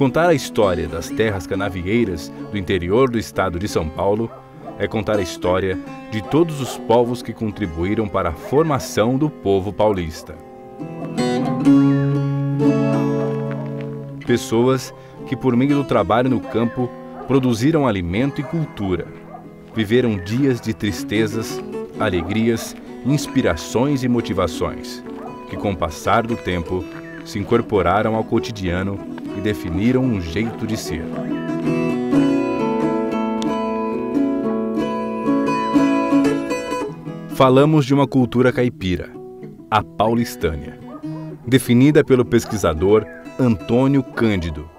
Contar a história das terras canavieiras do interior do estado de São Paulo é contar a história de todos os povos que contribuíram para a formação do povo paulista. Pessoas que, por meio do trabalho no campo, produziram alimento e cultura. Viveram dias de tristezas, alegrias, inspirações e motivações, que com o passar do tempo se incorporaram ao cotidiano e definiram um jeito de ser. Falamos de uma cultura caipira, a paulistânia, definida pelo pesquisador Antônio Cândido,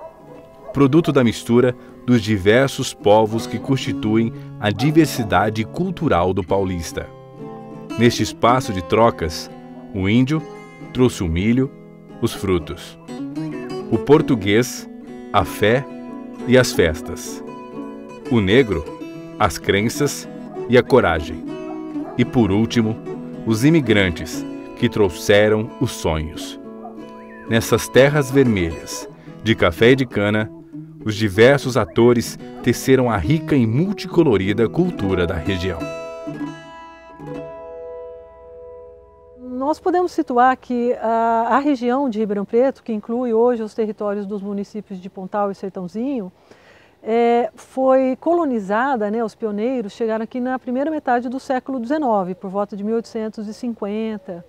produto da mistura dos diversos povos que constituem a diversidade cultural do paulista. Neste espaço de trocas, o índio trouxe o milho, os frutos, o português, a fé e as festas, o negro, as crenças e a coragem, e por último, os imigrantes que trouxeram os sonhos. Nessas terras vermelhas, de café e de cana, os diversos atores teceram a rica e multicolorida cultura da região. Nós podemos situar que a região de Ribeirão Preto, que inclui hoje os territórios dos municípios de Pontal e Sertãozinho, foi colonizada, os pioneiros chegaram aqui na primeira metade do século XIX, por volta de 1850,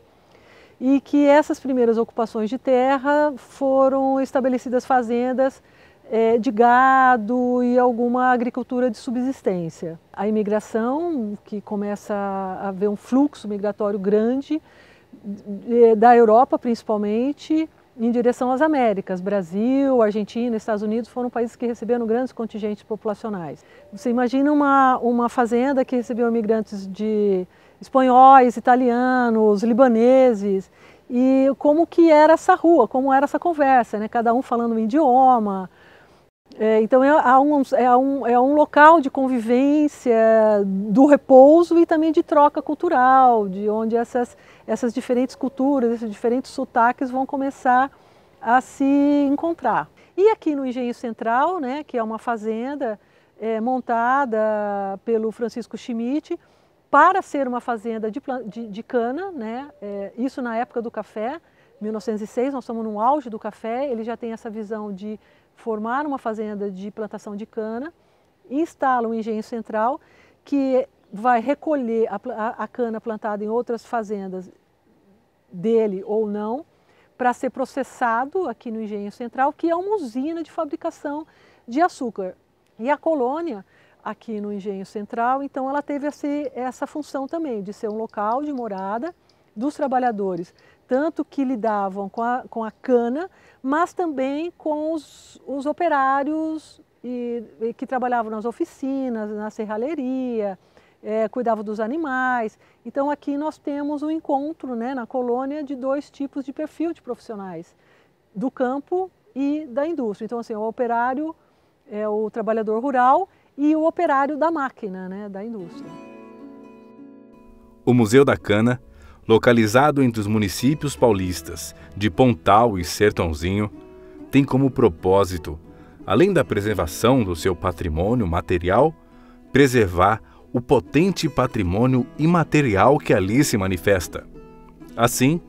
e que essas primeiras ocupações de terra foram estabelecidas fazendas de gado e alguma agricultura de subsistência. A imigração, que começa a haver um fluxo migratório grande, da Europa principalmente, em direção às Américas. Brasil, Argentina, Estados Unidos foram países que receberam grandes contingentes populacionais. Você imagina uma fazenda que recebeu imigrantes de espanhóis, italianos, libaneses, e como que era essa rua, como era essa conversa, cada um falando um idioma. Então é um local de convivência, do repouso e também de troca cultural, de onde essas diferentes culturas, esses diferentes sotaques vão começar a se encontrar. E aqui no Engenho Central, que é uma fazenda montada pelo Francisco Schmidt para ser uma fazenda de cana, isso na época do café, 1906, nós estamos no auge do café, ele já tem essa visão de formar uma fazenda de plantação de cana, instala um engenho central que vai recolher a cana plantada em outras fazendas dele ou não, para ser processado aqui no engenho central, que é uma usina de fabricação de açúcar. E a colônia aqui no engenho central, então ela teve essa função também de ser um local de morada dos trabalhadores, tanto que lidavam com a cana, mas também com os operários que trabalhavam nas oficinas, na serralheria, cuidavam dos animais. Então aqui nós temos um encontro na colônia de dois tipos de perfil de profissionais, do campo e da indústria. Então assim, o operário é o trabalhador rural e o operário da máquina, da indústria. O Museu da Cana, localizado entre os municípios paulistas de Pontal e Sertãozinho, tem como propósito, além da preservação do seu patrimônio material, preservar o potente patrimônio imaterial que ali se manifesta. Assim,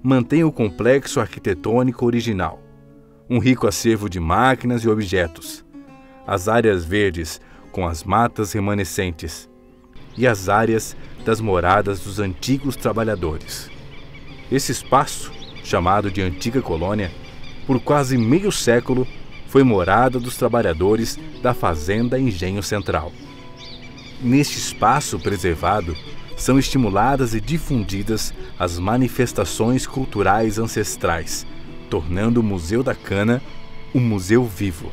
mantém o complexo arquitetônico original, um rico acervo de máquinas e objetos, as áreas verdes com as matas remanescentes e as áreas das moradas dos antigos trabalhadores. Esse espaço, chamado de Antiga Colônia, por quase meio século foi morada dos trabalhadores da Fazenda Engenho Central. Neste espaço preservado, são estimuladas e difundidas as manifestações culturais ancestrais, tornando o Museu da Cana um museu vivo,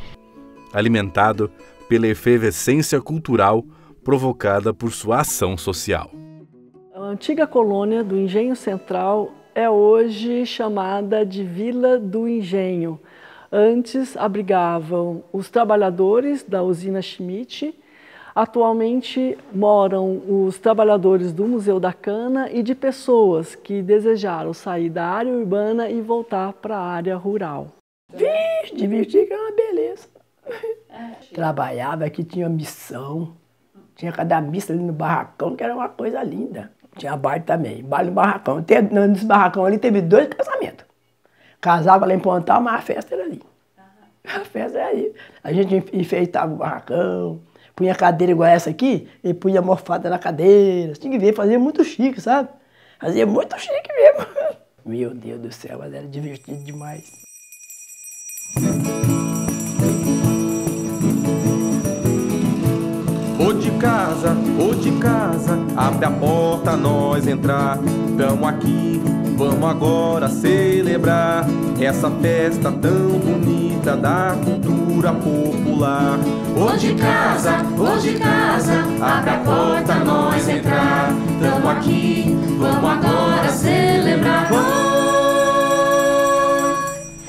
alimentado pela efervescência cultural provocada por sua ação social. A antiga colônia do Engenho Central é hoje chamada de Vila do Engenho. Antes abrigavam os trabalhadores da usina Schmidt. Atualmente moram os trabalhadores do Museu da Cana e de pessoas que desejaram sair da área urbana e voltar para a área rural. Vixe, divertir que é uma beleza. Trabalhava aqui, tinha missão. Tinha cada missa ali no barracão, que era uma coisa linda. Tinha baile também, baile no barracão. Nesse barracão ali teve 2 casamentos. Casava lá em Pontal, mas a festa era ali. A festa era ali. A gente enfeitava o barracão, punha cadeira igual essa aqui, e punha almofada na cadeira. Tinha que ver, fazia muito chique, sabe? Fazia muito chique mesmo. Meu Deus do céu, mas era divertido demais. Ô de casa, abre a porta, nós entrar. Tamo aqui, vamos agora celebrar essa festa tão bonita da cultura popular. Ô de casa, abre a porta, nós entrar. Tamo aqui, vamos agora celebrar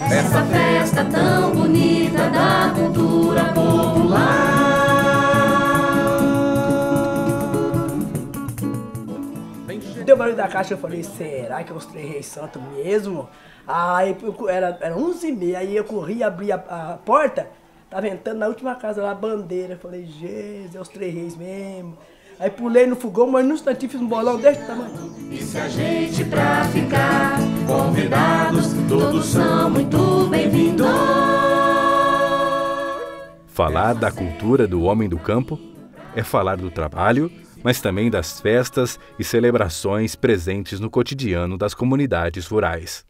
essa festa tão bonita da cultura popular. Deu barulho da caixa, eu falei, será que é os 3 Reis Santos mesmo? Aí era 11h30, aí eu corri, abri a porta, tava entrando na última casa lá, a bandeira. Eu falei, Jesus, é os 3 Reis mesmo. Aí pulei no fogão, mas no instantinho fiz um bolão desse tamanho. E se a gente pra ficar convidados, todos são muito bem-vindos. Falar da cultura do homem do campo é falar do trabalho, mas também das festas e celebrações presentes no cotidiano das comunidades rurais.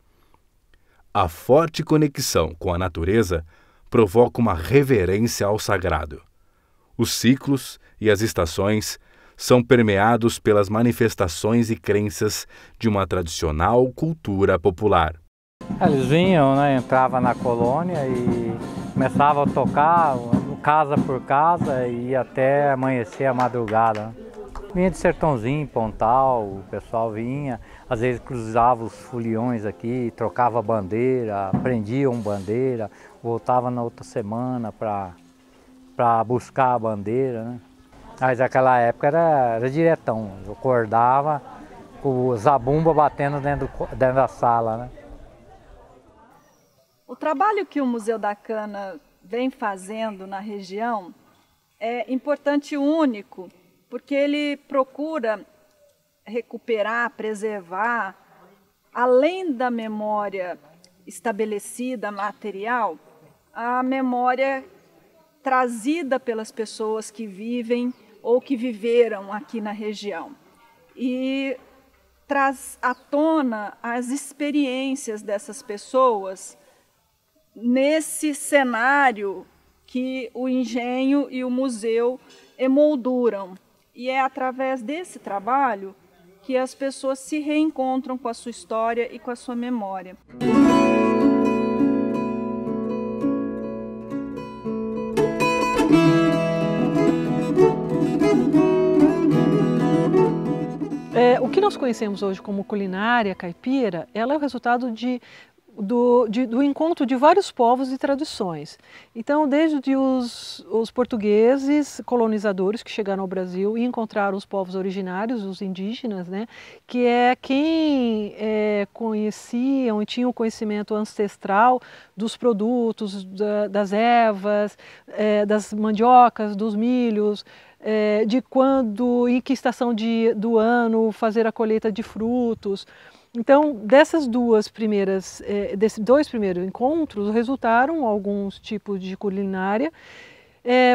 A forte conexão com a natureza provoca uma reverência ao sagrado. Os ciclos e as estações são permeados pelas manifestações e crenças de uma tradicional cultura popular. Eles vinham, né, entravam na colônia e começavam a tocar casa por casa e ia até amanhecer a madrugada. Vinha de Sertãozinho, Pontal, o pessoal vinha, às vezes cruzava os foliões aqui, trocava bandeira, prendiam bandeira, voltava na outra semana para buscar a bandeira, né? Mas naquela época era diretão, eu acordava com o zabumba batendo dentro da sala, né? O trabalho que o Museu da Cana vem fazendo na região é importante e único, porque ele procura recuperar, preservar, além da memória estabelecida, material, a memória trazida pelas pessoas que vivem ou que viveram aqui na região. E traz à tona as experiências dessas pessoas nesse cenário que o engenho e o museu emolduram. E é através desse trabalho que as pessoas se reencontram com a sua história e com a sua memória. O que nós conhecemos hoje como culinária caipira, ela é o resultado do encontro de vários povos e tradições. Então, desde os portugueses colonizadores que chegaram ao Brasil e encontraram os povos originários, os indígenas, né, que é quem conheciam e tinham o conhecimento ancestral dos produtos, das ervas, das mandiocas, dos milhos, de quando, em que estação do ano fazer a colheita de frutos. Então, desses dois primeiros encontros, resultaram alguns tipos de culinária.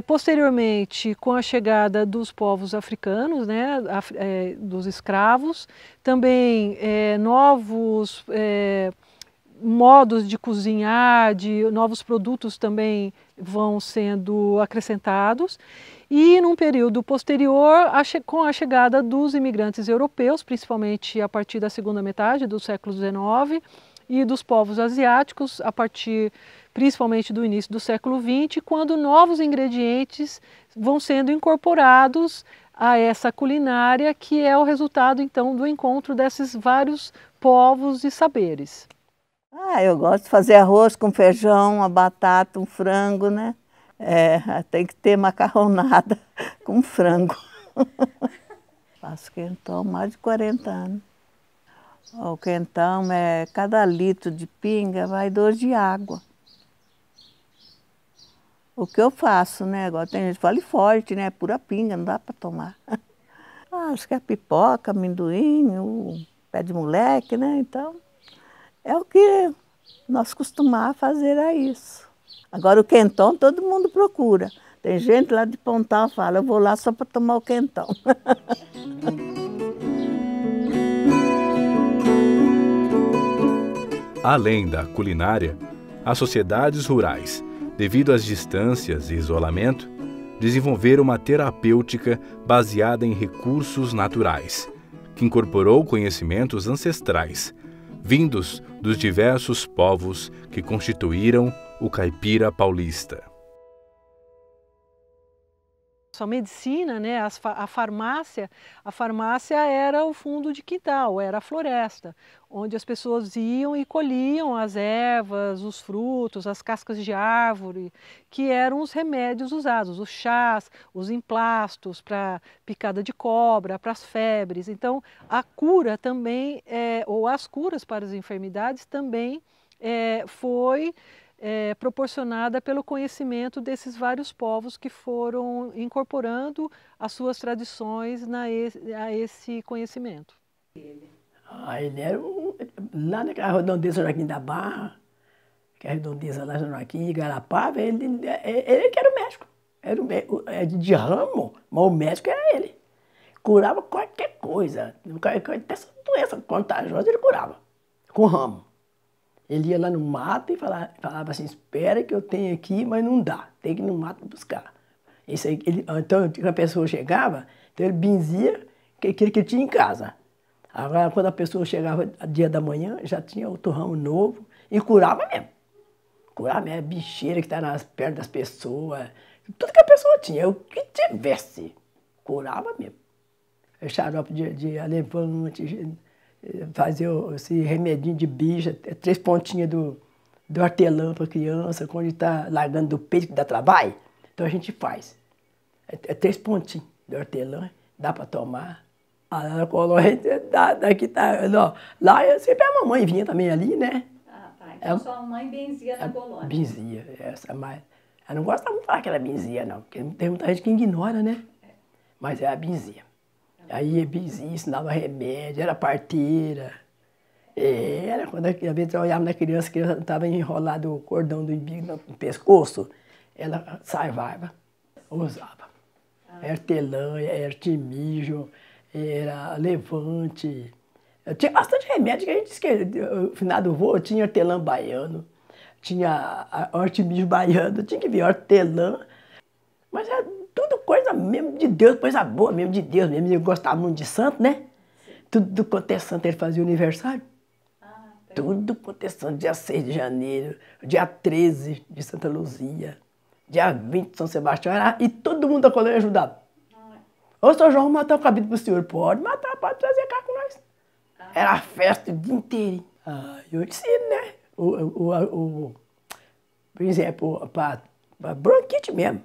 Posteriormente, com a chegada dos povos africanos, né, dos escravos, também novos modos de cozinhar, novos produtos também vão sendo acrescentados. E num período posterior, com a chegada dos imigrantes europeus, principalmente a partir da segunda metade do século XIX, e dos povos asiáticos, a partir principalmente do início do século XX, quando novos ingredientes vão sendo incorporados a essa culinária, que é o resultado, então, do encontro desses vários povos e saberes. Eu gosto de fazer arroz com feijão, a batata, um frango, né? Tem que ter macarronada com frango. Faço quentão há mais de 40 anos. O quentão cada litro de pinga vai 2 de água. O que eu faço, né? Agora tem gente que fala forte, né? Pura pinga, não dá para tomar. Acho que é pipoca, amendoim, o pé de moleque, né? Então, é o que nós costumávamos fazer, é isso. Agora o quentão todo mundo procura. Tem gente lá de Pontal que fala, eu vou lá só para tomar o quentão. Além da culinária, as sociedades rurais, devido às distâncias e isolamento, desenvolveram uma terapêutica baseada em recursos naturais, que incorporou conhecimentos ancestrais, vindos dos diversos povos que constituíram o caipira paulista. A medicina, né, a farmácia era o fundo de quintal, era a floresta, onde as pessoas iam e colhiam as ervas, os frutos, as cascas de árvore, que eram os remédios usados, os chás, os emplastos para picada de cobra, para as febres. Então, a cura também, ou as curas para as enfermidades também foi proporcionada pelo conhecimento desses vários povos que foram incorporando as suas tradições a esse conhecimento. Ele era lá naquela redondeza Joaquim da Barra, que é a redondeza lá Joaquim, Igarapava, ele que era o médico. Era de ramo, mas o médico era ele. Curava qualquer coisa, até essa doença contagiosa ele curava, com ramo. Ele ia lá no mato e falava assim, espera que eu tenho aqui, mas não dá, tem que ir no mato buscar. Isso aí, então, quando a pessoa chegava, então ele benzia aquilo que tinha em casa. Agora, quando a pessoa chegava dia da manhã, já tinha outro ramo novo e curava mesmo. Curava mesmo, a bicheira que estava perto das pessoas, tudo que a pessoa tinha, o que tivesse, curava mesmo. Xarope de alevante, fazer esse remedinho de bicha, 3 pontinhas do hortelã para a criança, quando está largando do peito que dá trabalho, então a gente faz. 3 pontinhos do hortelã, dá para tomar. A colônia daqui tá. Lá sempre a mamãe vinha também ali, né? Ah, tá. Então sua mãe benzia na colônia. Benzia, mas ela não gosta muito de falar que ela benzia, não, porque tem muita gente que ignora, né? Mas ela benzia. Aí benzia, ensinava remédio, era parteira. Era quando a gente olhava na criança, que estava enrolado o cordão do umbigo no pescoço, ela salvava, usava. Hortelã, artemijo, era levante. Tinha bastante remédio que a gente disse que no final do voo tinha hortelã baiano, tinha artemijo baiano, tinha que ver hortelã. Mas era tudo coisa mesmo de Deus, coisa boa mesmo de Deus mesmo. Eu gostava muito de santo, né? Sim. Tudo quanto é santo ele fazia aniversário. Tudo quanto é santo, dia 6 de janeiro, dia 13 de Santa Luzia, dia 20 de São Sebastião, e todo mundo da colônia ajudava. Ô, Sr. João, matar o cabide pro senhor? Pode matar, pode trazer cá com nós. Era festa o dia inteiro. Eu ensino, né? Por exemplo, para bronquite mesmo.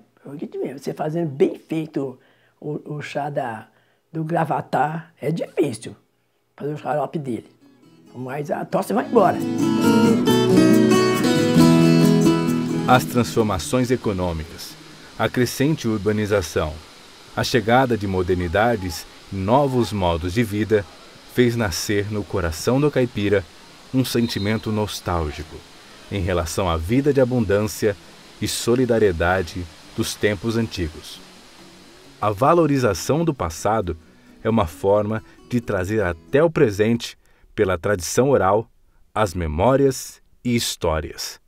Você fazendo bem feito o chá do gravatar, é difícil fazer o xarope dele. Mas a tosse vai embora. As transformações econômicas, a crescente urbanização, a chegada de modernidades e novos modos de vida fez nascer no coração do caipira um sentimento nostálgico em relação à vida de abundância e solidariedade dos tempos antigos. A valorização do passado é uma forma de trazer até o presente, pela tradição oral, as memórias e histórias,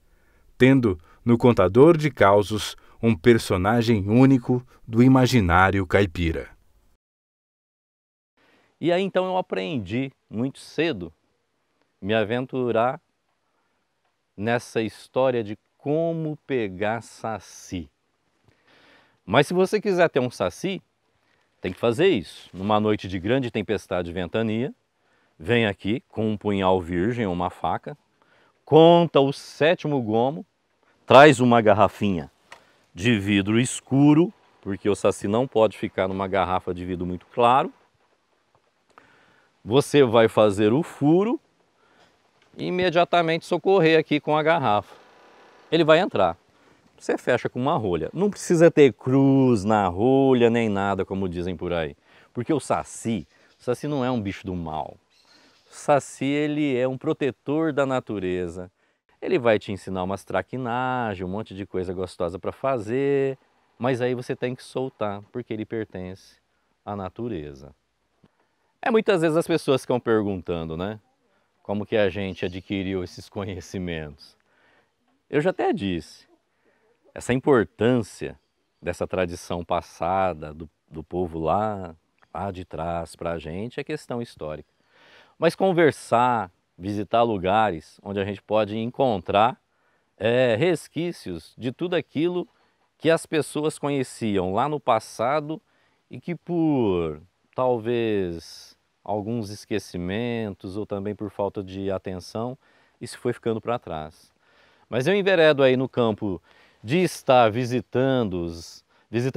tendo no contador de causos um personagem único do imaginário caipira. E aí então eu aprendi muito cedo me aventurar nessa história de como pegar saci. Mas se você quiser ter um saci, tem que fazer isso. Numa noite de grande tempestade e ventania, vem aqui com um punhal virgem ou uma faca, conta o 7º gomo, traz uma garrafinha de vidro escuro, porque o saci não pode ficar numa garrafa de vidro muito claro. Você vai fazer o furo e imediatamente socorrer aqui com a garrafa. Ele vai entrar. você fecha com uma rolha. Não precisa ter cruz na rolha nem nada, como dizem por aí. Porque o saci não é um bicho do mal. O saci, ele é um protetor da natureza. Ele vai te ensinar umas traquinagens, um monte de coisa gostosa para fazer, mas aí você tem que soltar, porque ele pertence à natureza. Muitas vezes as pessoas ficam perguntando, né? Como que a gente adquiriu esses conhecimentos? Eu já até disse, essa importância dessa tradição passada do povo lá de trás para a gente é questão histórica. Mas conversar, visitar lugares onde a gente pode encontrar resquícios de tudo aquilo que as pessoas conheciam lá no passado e que por talvez alguns esquecimentos ou também por falta de atenção, isso foi ficando para trás. Mas eu enveredo aí no campo de estar visitando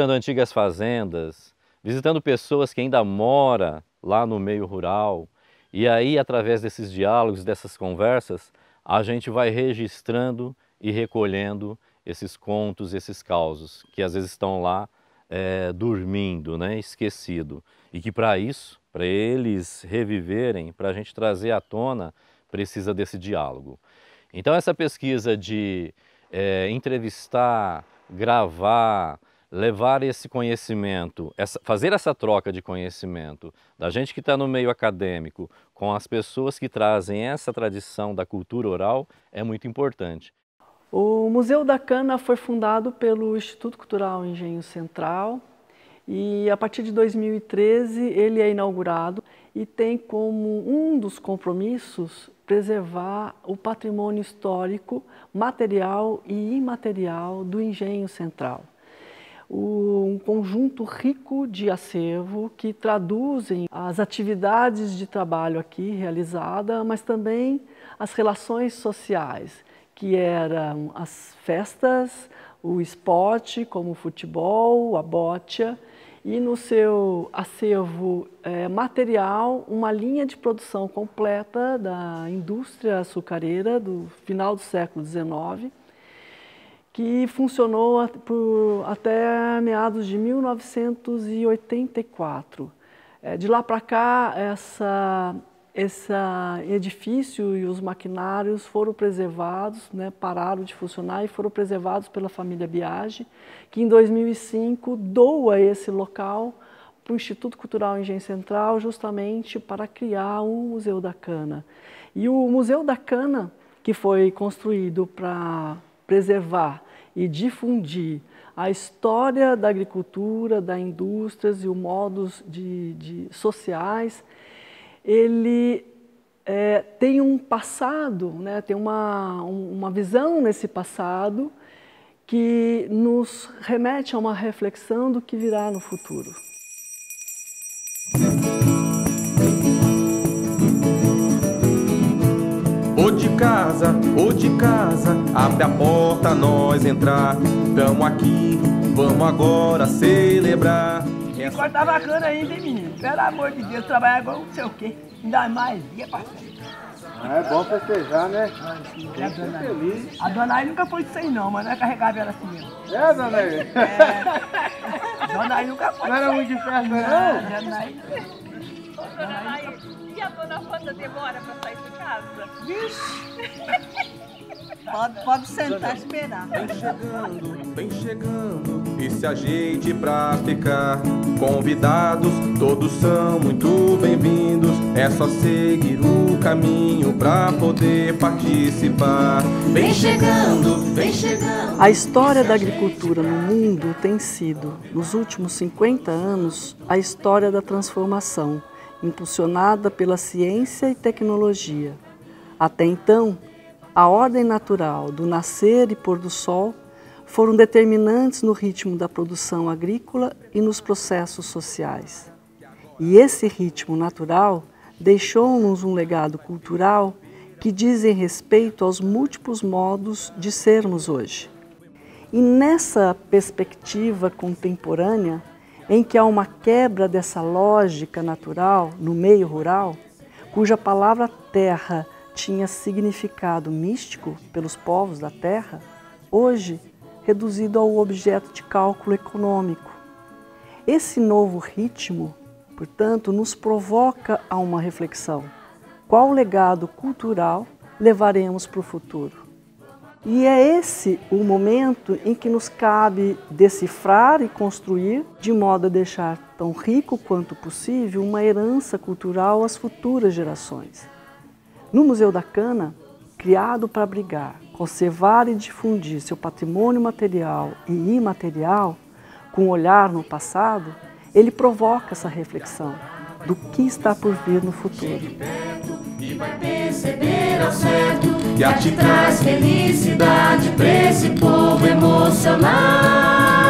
antigas fazendas, visitando pessoas que ainda moram lá no meio rural, e aí através desses diálogos, dessas conversas, a gente vai registrando e recolhendo esses contos, esses causos, que às vezes estão lá dormindo, né, esquecido. E que para isso, para eles reviverem, para a gente trazer à tona, precisa desse diálogo. Então essa pesquisa de entrevistar, gravar, levar esse conhecimento, fazer essa troca de conhecimento da gente que está no meio acadêmico com as pessoas que trazem essa tradição da cultura oral é muito importante. O Museu da Cana foi fundado pelo Instituto Cultural Engenho Central e a partir de 2013 ele é inaugurado e tem como um dos compromissos preservar o patrimônio histórico, material e imaterial do Engenho Central. Um conjunto rico de acervo que traduzem as atividades de trabalho aqui realizadas, mas também as relações sociais, que eram as festas, o esporte, como o futebol, a bocha, e no seu acervo material, uma linha de produção completa da indústria açucareira do final do século XIX, que funcionou até meados de 1984. De lá para cá, esse edifício e os maquinários foram preservados, né, pararam de funcionar e foram preservados pela família Biagi, que em 2005 doa esse local para o Instituto Cultural Engenho Central justamente para criar o Museu da Cana. E o Museu da Cana, que foi construído para preservar e difundir a história da agricultura, da indústria e os modos sociais, ele tem um passado, né, tem uma visão nesse passado que nos remete a uma reflexão do que virá no futuro. Ô de casa, abre a porta, nós entrar. Tamo aqui, vamos agora celebrar. E cortava a cana ainda, hein, menino? Pelo amor de Deus, trabalhar igual não sei o quê. Ainda mais dia, parceiro. É bom festejar, né? A dona Aí nunca foi disso aí não, mas nós carregava ela assim mesmo. É, dona Aí? Dona Aí nunca foi. Não era muito de festa, não? Dona Aí. Dona Aí, e a dona Wanda demora para sair de casa? Vixe! Pode sentar e esperar. Vem chegando, e se ajeite pra ficar. Convidados, todos são muito bem-vindos. É só seguir o caminho pra poder participar. Vem chegando, vem chegando. A história da agricultura no mundo tem sido, nos últimos 50 anos, a história da transformação, impulsionada pela ciência e tecnologia. Até então, a ordem natural do nascer e pôr do sol foram determinantes no ritmo da produção agrícola e nos processos sociais. E esse ritmo natural deixou-nos um legado cultural que dizem respeito aos múltiplos modos de sermos hoje. E nessa perspectiva contemporânea, em que há uma quebra dessa lógica natural no meio rural, cuja palavra terra tinha significado místico pelos povos da terra, hoje reduzido ao objeto de cálculo econômico. Esse novo ritmo, portanto, nos provoca a uma reflexão. Qual legado cultural levaremos para o futuro? E é esse o momento em que nos cabe decifrar e construir, de modo a deixar tão rico quanto possível uma herança cultural às futuras gerações. No Museu da Cana, criado para abrigar, conservar e difundir seu patrimônio material e imaterial, com um olhar no passado, ele provoca essa reflexão do que está por vir no futuro. E vai perceber ao certo que a te traz felicidade pra esse povo emocionado.